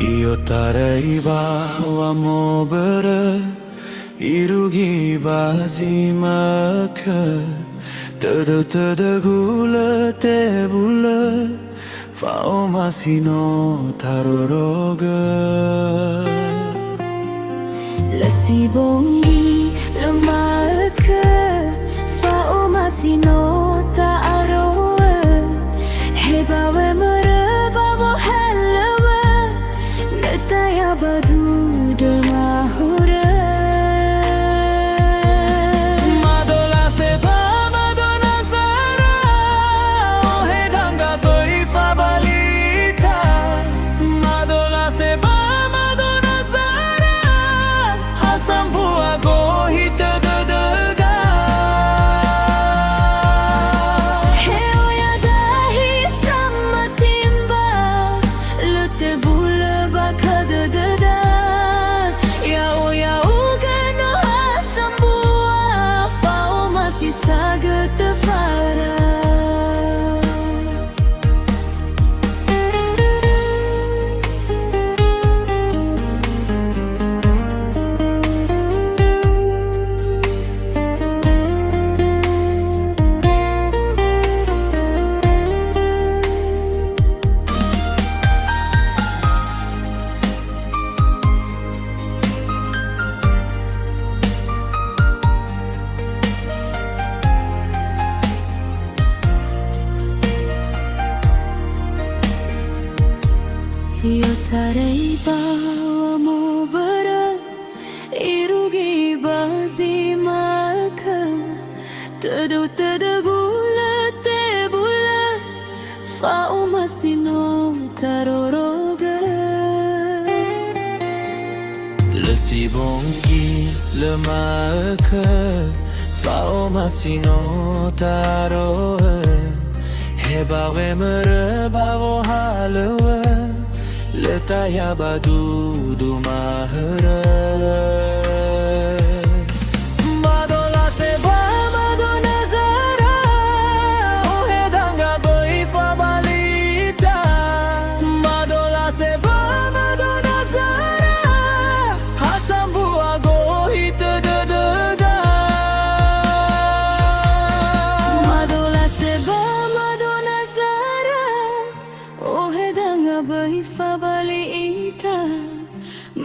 Io taraiba wa mobere irugi bazimaka tada gula te bula fao masino taroroga Lasi bongi lemaka fao masino ta aroa hebawe mereba halawa netaya badu demahura Madola seba madona sara ohe danga toi fabalita Madola seba madona sara hasambu ago hita dadaga Heoya dahi samatimba lute bula bakadadada Yao gano hasambua fao masih saga tefara Io tarei bawa mo bara irugi bazimaka tada gula te bula fao masino taroroga Lesi bongi lemaka fao masino taroe hebawe merebavo halewe letaya badu dumahara Madola seba madona zara ohe danga boi fabalita Madola seba madona zara hasambu ago hita dadaga Madola seba madona zara ohe danga bai fabali ita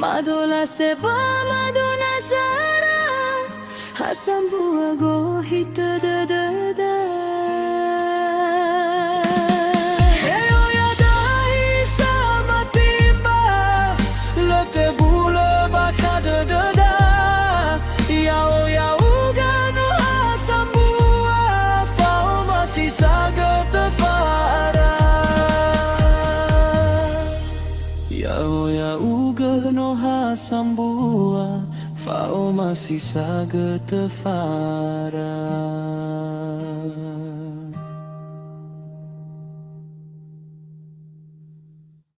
Madola seba madona zara hasambu ago hita dadada Heoya dahi samatimba lute bula bakadadada Yao gano hasambua fao masih saga tefara Yao gano hasambua fao masih saga tefara